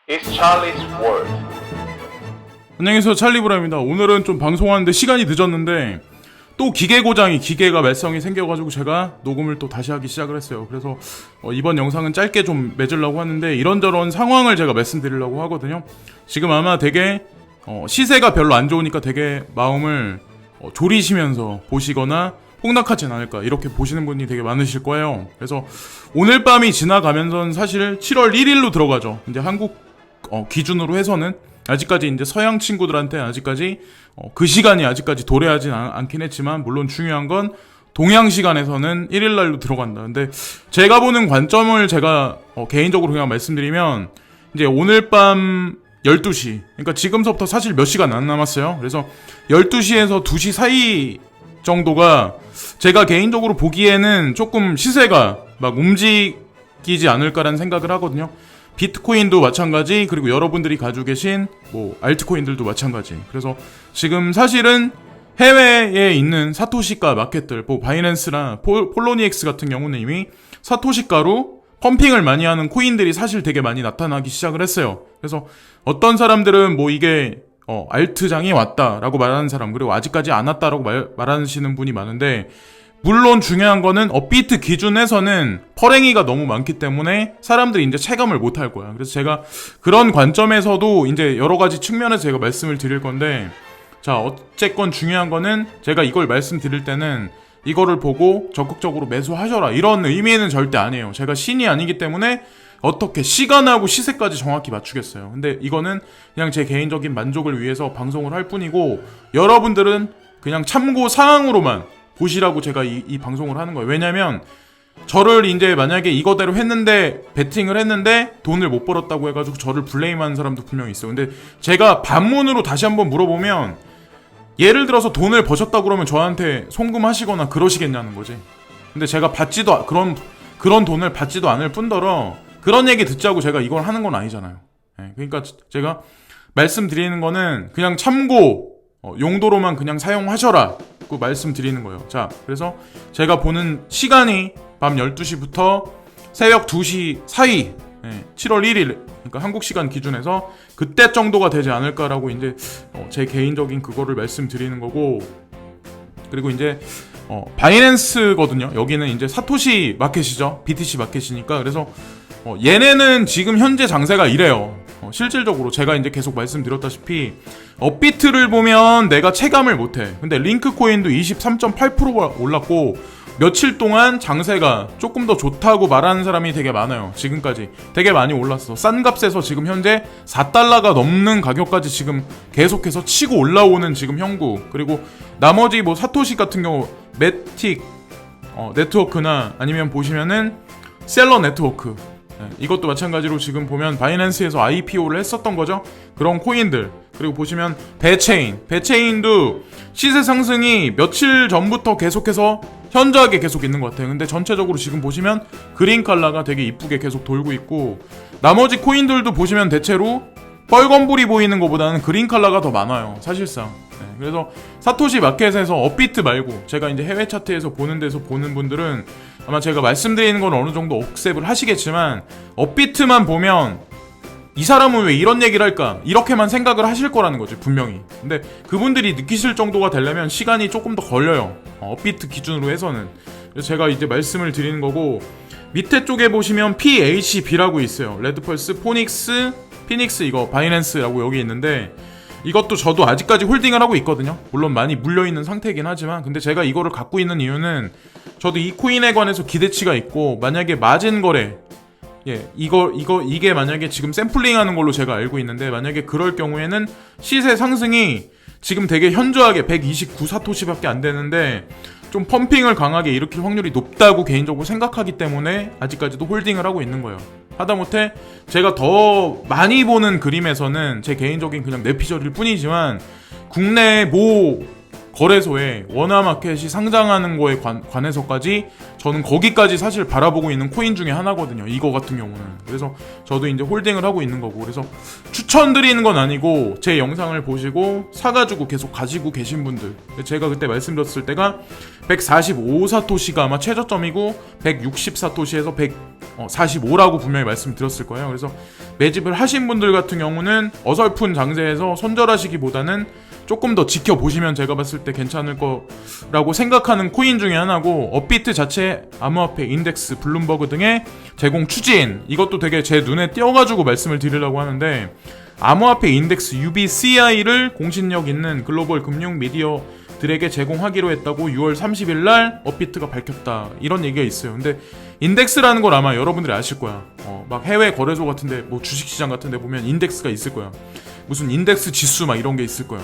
It's Charlie's World. 안녕하세요, 찰리브라입니다. 오늘은 좀 방송하는데 시간이 늦었는데 또 기계가 말썽이 생겨가지고 제가 녹음을 또 다시 하기 시작을 했어요. 그래서 이번 영상은 짧게 좀 맺으려고 하는데 이런저런 상황을 제가 말씀드리려고 하거든요. 지금 아마 되게 시세가 별로 안 좋으니까 되게 마음을 졸이시면서 보시거나 폭락하진 않을까 이렇게 보시는 분이 되게 많으실 거예요. 그래서 오늘 밤이 지나가면서는 사실 7월 1일로 들어가죠. 이제 한국 기준으로 해서는 아직까지 이제 서양 친구들한테 아직까지 그 시간이 아직까지 도래하진 않긴 했지만, 물론 중요한 건 동양 시간에서는 1일날로 들어간다. 근데 제가 보는 관점을 제가 개인적으로 그냥 말씀드리면, 이제 오늘 밤 12시, 그러니까 지금서부터 사실 몇 시간 안 남았어요. 그래서 12시에서 2시 사이 정도가 제가 개인적으로 보기에는 조금 시세가 막 움직이지 않을까라는 생각을 하거든요. 비트코인도 마찬가지, 그리고 여러분들이 가지고 계신 알트코인들도 마찬가지. 그래서 지금 사실은 해외에 있는 사토시가 마켓들, 바이낸스나 폴로니엑스 같은 경우는 이미 사토시가로 펌핑을 많이 하는 코인들이 사실 되게 많이 나타나기 시작을 했어요. 그래서 어떤 사람들은 이게 알트장이 왔다라고 말하는 사람, 그리고 아직까지 안 왔다라고 말하시는 분이 많은데, 물론 중요한 거는 업비트 기준에서는 퍼랭이가 너무 많기 때문에 사람들이 이제 체감을 못 할 거야. 그래서 제가 그런 관점에서도 이제 여러 가지 측면에서 제가 말씀을 드릴 건데, 자, 어쨌건 중요한 거는 제가 이걸 말씀드릴 때는 이거를 보고 적극적으로 매수하셔라 이런 의미는 절대 아니에요. 제가 신이 아니기 때문에 어떻게 시간하고 시세까지 정확히 맞추겠어요. 근데 이거는 그냥 제 개인적인 만족을 위해서 방송을 할 뿐이고, 여러분들은 그냥 참고 사항으로만 보시라고 제가 이 방송을 하는 거예요. 왜냐면 저를 이제 만약에 이거대로 했는데, 베팅을 했는데 돈을 못 벌었다고 해가지고 저를 블레임하는 사람도 분명히 있어요. 근데 제가 반문으로 다시 한번 물어보면, 예를 들어서 돈을 버셨다고 그러면 저한테 송금하시거나 그러시겠냐는 거지. 근데 제가 그런 돈을 받지도 않을 뿐더러 그런 얘기 듣자고 제가 이걸 하는 건 아니잖아요. 그러니까 제가 말씀드리는 거는 그냥 참고 용도로만 그냥 사용하셔라 그 말씀드리는 거예요. 자, 그래서 제가 보는 시간이 밤 12시부터 새벽 2시 사이, 7월 1일, 그러니까 한국 시간 기준에서 그때 정도가 되지 않을까라고 이제 제 개인적인 그거를 말씀드리는 거고, 그리고 이제 바이낸스거든요. 여기는 이제 사토시 마켓이죠. BTC 마켓이니까. 그래서 얘네는 지금 현재 장세가 이래요. 실질적으로 제가 이제 계속 말씀드렸다시피 업비트를 보면 내가 체감을 못해. 근데 링크코인도 23.8%가 올랐고, 며칠 동안 장세가 조금 더 좋다고 말하는 사람이 되게 많아요. 지금까지 되게 많이 올랐어. 싼 값에서 지금 현재 4달러가 넘는 가격까지 지금 계속해서 치고 올라오는 지금 형국. 그리고 나머지 사토시 같은 경우 매틱 네트워크나 아니면 보시면은 셀러 네트워크, 이것도 마찬가지로 지금 보면 바이낸스에서 IPO를 했었던 거죠. 그런 코인들. 그리고 보시면 배체인도 시세 상승이 며칠 전부터 계속해서 현저하게 계속 있는 것 같아요. 근데 전체적으로 지금 보시면 그린 컬러가 되게 이쁘게 계속 돌고 있고, 나머지 코인들도 보시면 대체로 빨간불이 보이는 것보다는 그린 컬러가 더 많아요, 사실상. 그래서 사토시 마켓에서 업비트 말고 제가 이제 해외 차트에서 보는 데서 보는 분들은 아마 제가 말씀드리는 건 어느 정도 억셉을 하시겠지만, 업비트만 보면 이 사람은 왜 이런 얘기를 할까 이렇게만 생각을 하실 거라는 거지, 분명히. 근데 그분들이 느끼실 정도가 되려면 시간이 조금 더 걸려요, 업비트 기준으로 해서는. 그래서 제가 이제 말씀을 드리는 거고, 밑에 쪽에 보시면 PHB라고 있어요. 레드펄스, 피닉스, 이거 바이낸스라고 여기 있는데, 이것도 저도 아직까지 홀딩을 하고 있거든요. 물론 많이 물려있는 상태이긴 하지만, 근데 제가 이거를 갖고 있는 이유는 저도 이 코인에 관해서 기대치가 있고, 만약에 마진 거래, 이게 만약에 지금 샘플링 하는 걸로 제가 알고 있는데, 만약에 그럴 경우에는 시세 상승이 지금 되게 현저하게 129 사토시밖에 안 되는데 좀 펌핑을 강하게 일으킬 확률이 높다고 개인적으로 생각하기 때문에 아직까지도 홀딩을 하고 있는 거예요. 하다못해 제가 더 많이 보는 그림에서는 제 개인적인 그냥 내피셜일 뿐이지만, 국내 거래소에 원화마켓이 상장하는 거에 관해서까지 저는 거기까지 사실 바라보고 있는 코인 중에 하나거든요. 이거 같은 경우는. 그래서 저도 이제 홀딩을 하고 있는 거고, 그래서 추천드리는 건 아니고 제 영상을 보시고 사가지고 계속 가지고 계신 분들, 제가 그때 말씀드렸을 때가 145사토시가 아마 최저점이고 160사토시에서 145라고 분명히 말씀드렸을 거예요. 그래서 매집을 하신 분들 같은 경우는 어설픈 장세에서 손절하시기보다는 조금 더 지켜보시면 제가 봤을 때 괜찮을 거라고 생각하는 코인 중에 하나고, 업비트 자체, 암호화폐, 인덱스, 블룸버그 등의 제공 추진, 이것도 되게 제 눈에 띄어가지고 말씀을 드리려고 하는데, 암호화폐 인덱스 UBCI를 공신력 있는 글로벌 금융 미디어들에게 제공하기로 했다고 6월 30일 날 업비트가 밝혔다, 이런 얘기가 있어요. 근데 인덱스라는 걸 아마 여러분들이 아실 거야. 막 해외 거래소 같은데, 뭐 주식시장 같은데 보면 인덱스가 있을 거야. 무슨 인덱스 지수 막 이런 게 있을 거예요.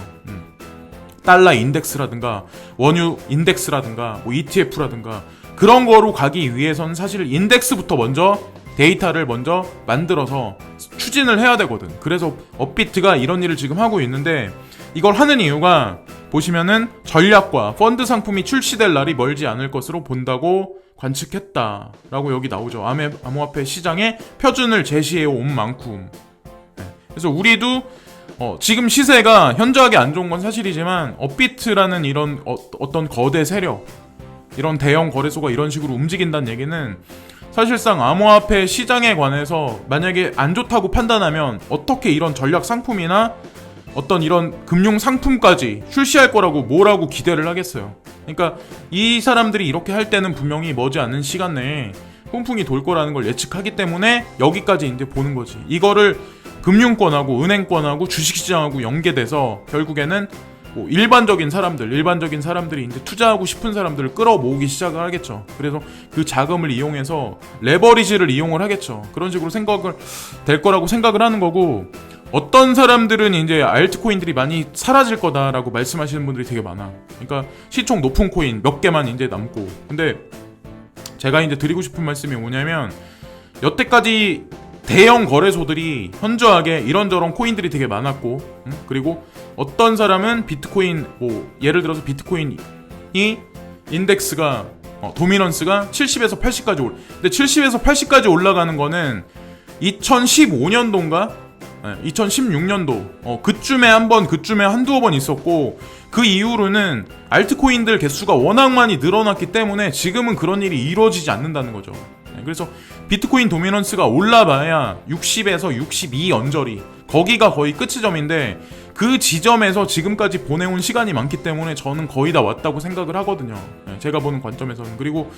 달러 인덱스라든가 원유 인덱스라든가 뭐 ETF라든가 그런 거로 가기 위해서는 사실 인덱스부터 먼저 데이터를 먼저 만들어서 추진을 해야 되거든. 그래서 업비트가 이런 일을 지금 하고 있는데, 이걸 하는 이유가 보시면은 전략과 펀드 상품이 출시될 날이 멀지 않을 것으로 본다고 관측했다라고 여기 나오죠. 암호화폐 시장의 표준을 제시해 온 만큼. 그래서 우리도 지금 시세가 현저하게 안 좋은 건 사실이지만, 업비트라는 이런 어떤 거대 세력, 이런 대형 거래소가 이런 식으로 움직인다는 얘기는 사실상 암호화폐 시장에 관해서 만약에 안 좋다고 판단하면 어떻게 이런 전략 상품이나 어떤 이런 금융 상품까지 출시할 거라고 뭐라고 기대를 하겠어요. 그러니까 이 사람들이 이렇게 할 때는 분명히 머지않은 시간 내에 훈풍이 돌 거라는 걸 예측하기 때문에 여기까지 이제 보는 거지. 이거를 금융권하고 은행권하고 주식시장하고 연계돼서 결국에는 뭐 일반적인 사람들이 이제 투자하고 싶은 사람들을 끌어모으기 시작을 하겠죠. 그래서 그 자금을 이용해서 레버리지를 이용을 하겠죠. 그런 식으로 생각을 될 거라고 생각을 하는 거고, 어떤 사람들은 이제 알트코인들이 많이 사라질 거다라고 말씀하시는 분들이 되게 많아. 그러니까 시총 높은 코인 몇 개만 이제 남고. 근데 제가 이제 드리고 싶은 말씀이 뭐냐면, 여태까지 대형 거래소들이 현저하게 이런저런 코인들이 되게 많았고, 그리고 어떤 사람은 비트코인, 뭐 예를 들어서 비트코인이 인덱스가 도미넌스가 70에서 80까지 근데 70에서 80까지 올라가는 거는 2015년도인가 2016년도 그쯤에 한두어 번 있었고, 그 이후로는 알트코인들 개수가 워낙 많이 늘어났기 때문에 지금은 그런 일이 이루어지지 않는다는 거죠. 그래서 비트코인 도미넌스가 올라봐야 60에서 62 언저리, 거기가 거의 끝지점인데, 그 지점에서 지금까지 보내온 시간이 많기 때문에 저는 거의 다 왔다고 생각을 하거든요. 제가 보는 관점에서는. 그리고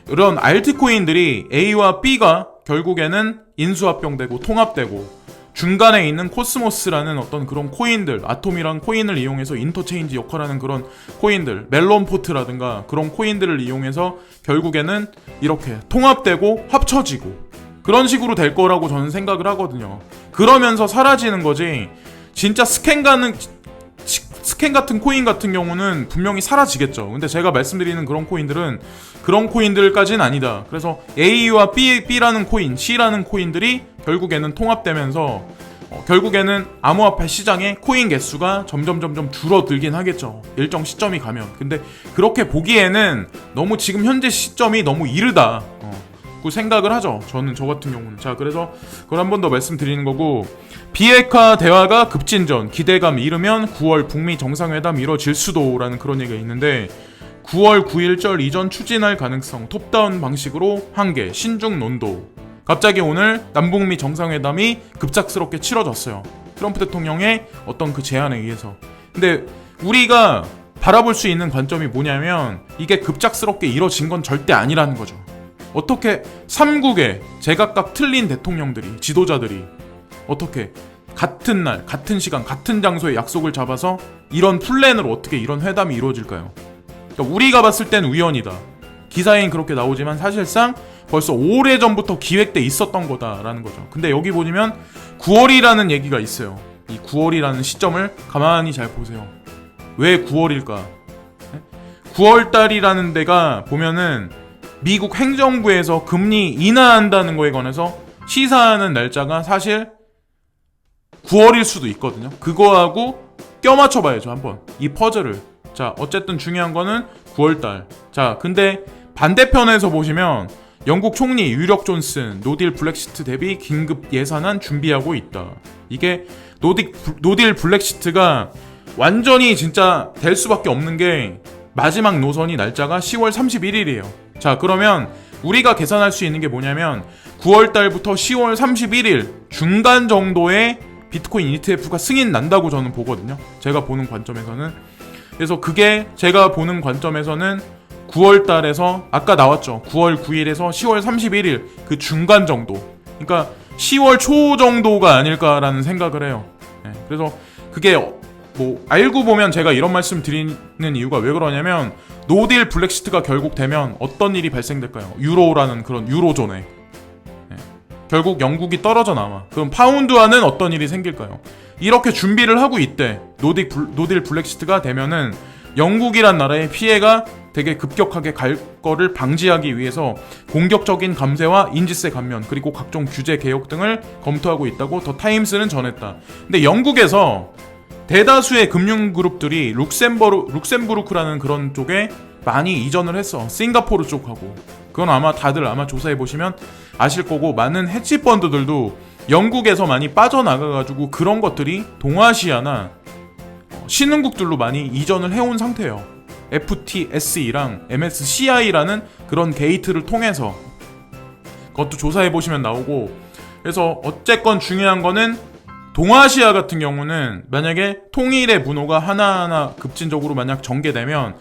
이런 알트코인들이 A와 B가 결국에는 인수합병되고 통합되고, 중간에 있는 코스모스라는 어떤 그런 코인들, 아톰이란 코인을 이용해서 인터체인지 역할하는 그런 코인들, 멜론포트라든가 그런 코인들을 이용해서 결국에는 이렇게 통합되고 합쳐지고 그런 식으로 될 거라고 저는 생각을 하거든요. 그러면서 사라지는 거지, 진짜 스캔 같은 코인 같은 경우는 분명히 사라지겠죠. 근데 제가 말씀드리는 그런 코인들은 그런 코인들까지는 아니다. 그래서 A와 B라는 코인, C라는 코인들이 결국에는 통합되면서 결국에는 암호화폐 시장의 코인 개수가 점점 줄어들긴 하겠죠. 일정 시점이 가면. 근데 그렇게 보기에는 너무 지금 현재 시점이 너무 이르다, 그 생각을 하죠. 저 같은 경우는. 자, 그래서 그걸 한 번 더 말씀드리는 거고, 비핵화 대화가 급진전, 기대감 이르면 9월 북미 정상회담 이뤄질 수도라는 그런 얘기가 있는데, 9월 9일절 이전 추진할 가능성, 톱다운 방식으로 한계, 신중 논도. 갑자기 오늘 남북미 정상회담이 급작스럽게 치러졌어요. 트럼프 대통령의 어떤 그 제안에 의해서. 근데 우리가 바라볼 수 있는 관점이 뭐냐면, 이게 급작스럽게 이뤄진 건 절대 아니라는 거죠. 어떻게 3국의 제각각 틀린 대통령들이, 지도자들이 어떻게 같은 날, 같은 시간, 같은 장소에 약속을 잡아서 이런 플랜으로 어떻게 이런 회담이 이루어질까요? 그러니까 우리가 봤을 땐 우연이다, 기사에는 그렇게 나오지만 사실상 벌써 오래전부터 기획돼 있었던 거다라는 거죠. 근데 여기 보시면 9월이라는 얘기가 있어요. 이 9월이라는 시점을 가만히 잘 보세요. 왜 9월일까? 9월달이라는 데가 보면은 미국 행정부에서 금리 인하한다는 거에 관해서 시사하는 날짜가 사실 9월일 수도 있거든요. 그거하고 껴맞춰 봐야죠, 한번. 이 퍼즐을. 자, 어쨌든 중요한 거는 9월달. 자, 근데 반대편에서 보시면 영국 총리 유력 존슨 노딜 블랙시트 대비 긴급 예산안 준비하고 있다. 이게 노딜 블랙시트가 완전히 진짜 될 수밖에 없는 게 마지막 노선이 날짜가 10월 31일이에요. 자, 그러면 우리가 계산할 수 있는 게 뭐냐면 9월달부터 10월 31일 중간 정도의 비트코인 ETF가 승인 난다고 저는 보거든요. 제가 보는 관점에서는. 그래서 그게 제가 보는 관점에서는 9월달에서 아까 나왔죠. 9월 9일에서 10월 31일 그 중간 정도. 그러니까 10월 초 정도가 아닐까라는 생각을 해요. 네, 그래서 그게 뭐 알고 보면 제가 이런 말씀 드리는 이유가 왜 그러냐면 노딜 블랙시트가 결국 되면 어떤 일이 발생될까요? 유로라는 그런 유로존에 결국 영국이 떨어져 나와. 그럼 파운드와는 어떤 일이 생길까요? 이렇게 준비를 하고 있대. 노딜 블랙시트가 되면은 영국이란 나라의 피해가 되게 급격하게 갈 거를 방지하기 위해서 공격적인 감세와 인지세 감면 그리고 각종 규제 개혁 등을 검토하고 있다고 더 타임스는 전했다. 근데 영국에서 대다수의 금융그룹들이 룩셈부르크라는 그런 쪽에 많이 이전을 했어. 싱가포르 쪽하고. 그건 아마 다들 조사해보시면 아실 거고, 많은 헤지펀드들도 영국에서 많이 빠져나가가지고 그런 것들이 동아시아나 신흥국들로 많이 이전을 해온 상태예요. FTSE랑 MSCI라는 그런 게이트를 통해서 그것도 조사해보시면 나오고. 그래서 어쨌건 중요한 거는 동아시아 같은 경우는 만약에 통일의 문호가 하나하나 급진적으로 만약 전개되면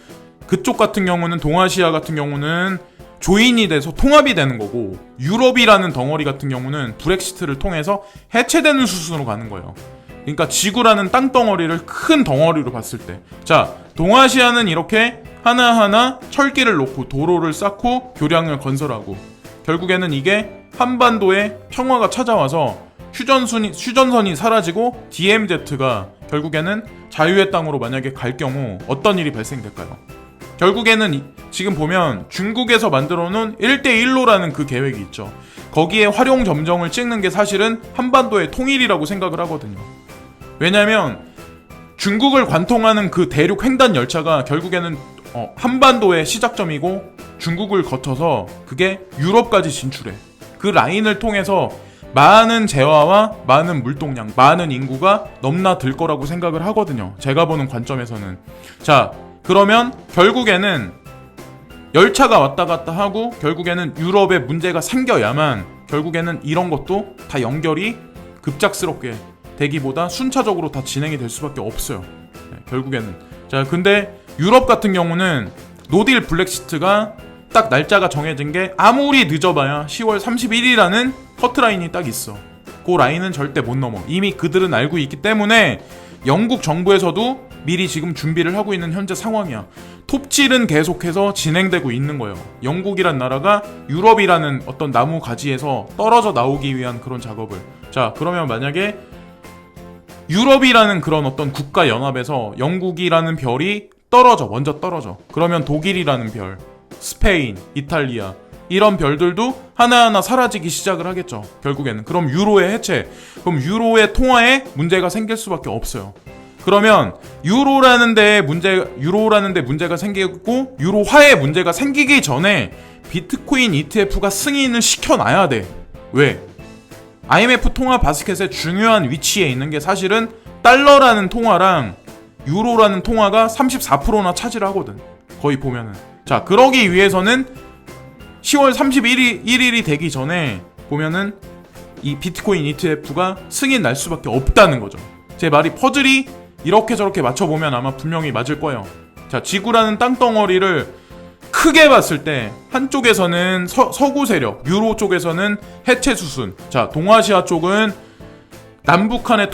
그쪽 같은 경우는 동아시아 같은 경우는 조인이 돼서 통합이 되는 거고, 유럽이라는 덩어리 같은 경우는 브렉시트를 통해서 해체되는 수순으로 가는 거예요. 그러니까 지구라는 땅덩어리를 큰 덩어리로 봤을 때, 자, 동아시아는 이렇게 하나하나 철길을 놓고 도로를 쌓고 교량을 건설하고, 결국에는 이게 한반도에 평화가 찾아와서 휴전선이 사라지고 DMZ가 결국에는 자유의 땅으로 만약에 갈 경우 어떤 일이 발생될까요? 결국에는 지금 보면 중국에서 만들어 놓은 1대1로라는 그 계획이 있죠. 거기에 활용 점정을 찍는 게 사실은 한반도의 통일이라고 생각을 하거든요. 왜냐면 중국을 관통하는 그 대륙 횡단 열차가 결국에는 한반도의 시작점이고 중국을 거쳐서 그게 유럽까지 진출해. 그 라인을 통해서 많은 재화와 많은 물동량, 많은 인구가 넘나들 거라고 생각을 하거든요. 제가 보는 관점에서는. 자, 그러면 결국에는 열차가 왔다 갔다 하고 결국에는 유럽에 문제가 생겨야만 결국에는 이런 것도 다 연결이 급작스럽게 되기보다 순차적으로 다 진행이 될 수밖에 없어요. 네, 결국에는. 자, 근데 유럽 같은 경우는 노딜 블랙시트가 딱 날짜가 정해진 게 아무리 늦어봐야 10월 31일이라는 커트라인이 딱 있어. 그 라인은 절대 못 넘어. 이미 그들은 알고 있기 때문에 영국 정부에서도 미리 지금 준비를 하고 있는 현재 상황이야. 톱질은 계속해서 진행되고 있는 거예요. 영국이란 나라가 유럽이라는 어떤 나무 가지에서 떨어져 나오기 위한 그런 작업을. 자, 그러면 만약에 유럽이라는 그런 어떤 국가 연합에서 영국이라는 별이 먼저 떨어져. 그러면 독일이라는 별, 스페인, 이탈리아 이런 별들도 하나하나 사라지기 시작을 하겠죠. 결국에는. 그럼 유로의 해체, 그럼 유로의 통화에 문제가 생길 수밖에 없어요. 그러면 유로라는 데 문제가 생기고 유로화에 문제가 생기기 전에 비트코인 ETF가 승인을 시켜놔야 돼. 왜? IMF 통화 바스켓의 중요한 위치에 있는 게 사실은 달러라는 통화랑 유로라는 통화가 34%나 차지하거든. 거의 보면은. 자, 그러기 위해서는 10월 31일이 되기 전에 보면은 이 비트코인 ETF가 승인 날 수밖에 없다는 거죠. 제 말이 퍼즐이 이렇게 저렇게 맞춰보면 아마 분명히 맞을 거예요. 자, 지구라는 땅덩어리를 크게 봤을 때 한쪽에서는 서구 세력, 유로 쪽에서는 해체 수순. 자, 동아시아 쪽은 남북한의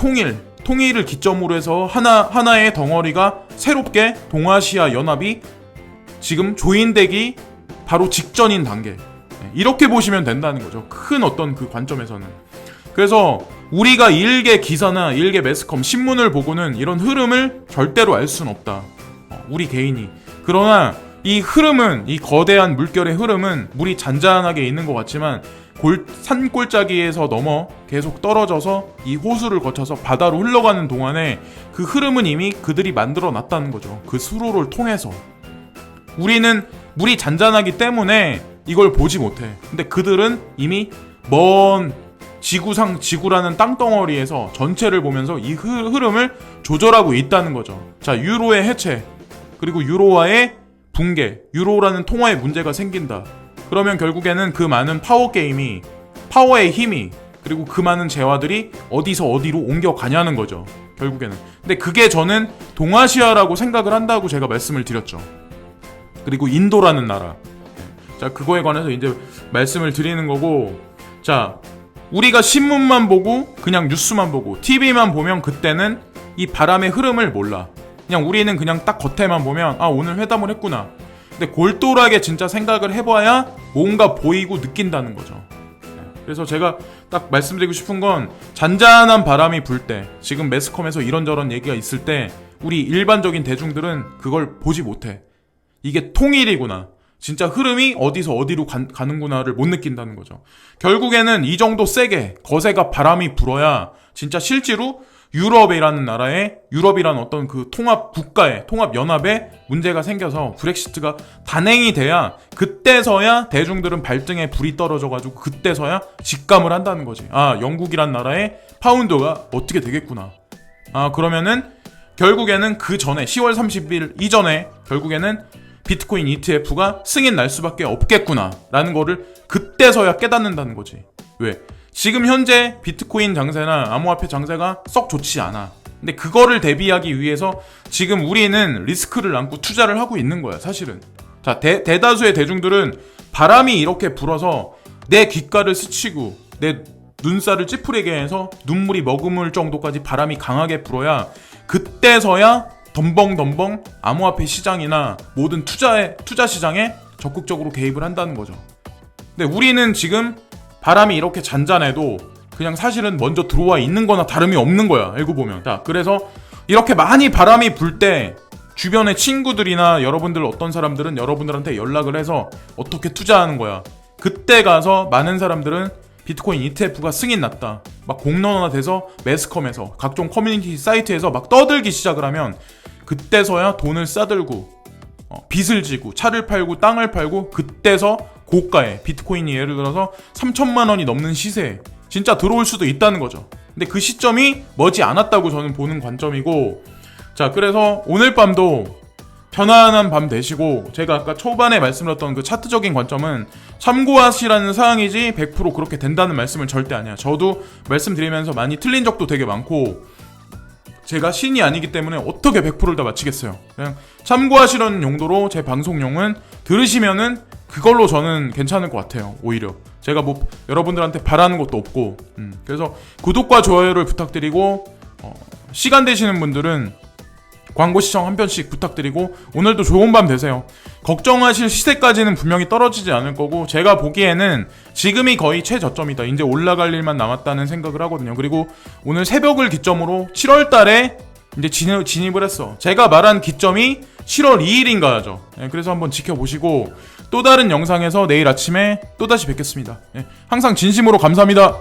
통일을 기점으로 해서 하나의 덩어리가 새롭게 동아시아 연합이 지금 조인되기 바로 직전인 단계. 이렇게 보시면 된다는 거죠. 큰 어떤 그 관점에서는. 그래서 우리가 일개 기사나 일개 매스컴 신문을 보고는 이런 흐름을 절대로 알 수는 없다. 우리 개인이. 그러나 이 흐름은, 이 거대한 물결의 흐름은 물이 잔잔하게 있는 것 같지만 산골짜기에서 넘어 계속 떨어져서 이 호수를 거쳐서 바다로 흘러가는 동안에 그 흐름은 이미 그들이 만들어 놨다는 거죠. 그 수로를 통해서. 우리는 물이 잔잔하기 때문에 이걸 보지 못해. 근데 그들은 이미 먼 지구라는 땅덩어리에서 전체를 보면서 이 흐름을 조절하고 있다는 거죠. 자, 유로의 해체, 그리고 유로와의 붕괴, 유로라는 통화에 문제가 생긴다. 그러면 결국에는 그 많은 파워의 힘이, 그리고 그 많은 재화들이 어디서 어디로 옮겨가냐는 거죠. 결국에는. 근데 그게 저는 동아시아라고 생각을 한다고 제가 말씀을 드렸죠. 그리고 인도라는 나라. 자, 그거에 관해서 이제 말씀을 드리는 거고, 자, 우리가 신문만 보고 그냥 뉴스만 보고 TV만 보면 그때는 이 바람의 흐름을 몰라. 그냥 우리는 그냥 딱 겉에만 보면 아, 오늘 회담을 했구나. 근데 골똘하게 진짜 생각을 해봐야 뭔가 보이고 느낀다는 거죠. 그래서 제가 딱 말씀드리고 싶은 건, 잔잔한 바람이 불 때, 지금 매스컴에서 이런저런 얘기가 있을 때 우리 일반적인 대중들은 그걸 보지 못해. 이게 통일이구나, 진짜 흐름이 어디서 어디로 가는구나를 못 느낀다는 거죠. 결국에는 이 정도 세게 거세가 바람이 불어야 진짜 실제로 유럽이라는 어떤 그 통합연합에 문제가 생겨서 브렉시트가 단행이 돼야, 그때서야 대중들은 발등에 불이 떨어져가지고 그때서야 직감을 한다는 거지. 아, 영국이란 나라의 파운드가 어떻게 되겠구나. 아, 그러면은 결국에는 그 전에 10월 30일 이전에 결국에는 비트코인 ETF가 승인 날 수밖에 없겠구나 라는 거를 그때서야 깨닫는다는 거지. 왜? 지금 현재 비트코인 장세나 암호화폐 장세가 썩 좋지 않아. 근데 그거를 대비하기 위해서 지금 우리는 리스크를 안고 투자를 하고 있는 거야, 사실은. 자, 대다수의 대중들은 바람이 이렇게 불어서 내 귓가를 스치고 내 눈살을 찌푸리게 해서 눈물이 머금을 정도까지 바람이 강하게 불어야 그때서야 덤벙 암호화폐 시장이나 모든 투자 시장에 적극적으로 개입을 한다는 거죠. 근데 우리는 지금 바람이 이렇게 잔잔해도 그냥 사실은 먼저 들어와 있는 거나 다름이 없는 거야, 알고 보면. 자, 그래서 이렇게 많이 바람이 불 때 주변의 친구들이나 여러분들 어떤 사람들은 여러분들한테 연락을 해서 어떻게 투자하는 거야. 그때 가서 많은 사람들은 비트코인 ETF가 승인 났다, 막 공론화돼서 매스컴에서 각종 커뮤니티 사이트에서 막 떠들기 시작을 하면 그때서야 돈을 싸들고 빚을 지고 차를 팔고 땅을 팔고 그때서 고가에 비트코인이 예를 들어서 3천만 원이 넘는 시세에 진짜 들어올 수도 있다는 거죠. 근데 그 시점이 머지 않았다고 저는 보는 관점이고, 자, 그래서 오늘 밤도 편안한 밤 되시고, 제가 아까 초반에 말씀드렸던 그 차트적인 관점은 참고하시라는 사항이지 100% 그렇게 된다는 말씀을 절대 아니야. 저도 말씀드리면서 많이 틀린 적도 되게 많고, 제가 신이 아니기 때문에 어떻게 100%를 다 맞히겠어요. 그냥 참고하시라는 용도로 제 방송용은 들으시면은 그걸로 저는 괜찮을 것 같아요. 오히려 제가 뭐 여러분들한테 바라는 것도 없고, 그래서 구독과 좋아요를 부탁드리고, 시간 되시는 분들은 광고 시청 한 편씩 부탁드리고, 오늘도 좋은 밤 되세요. 걱정하실 시세까지는 분명히 떨어지지 않을 거고, 제가 보기에는 지금이 거의 최저점이다, 이제 올라갈 일만 남았다는 생각을 하거든요. 그리고 오늘 새벽을 기점으로 7월 달에 이제 진입을 했어. 제가 말한 기점이 7월 2일인가죠. 그래서 한번 지켜보시고, 또 다른 영상에서 내일 아침에 또다시 뵙겠습니다. 항상 진심으로 감사합니다.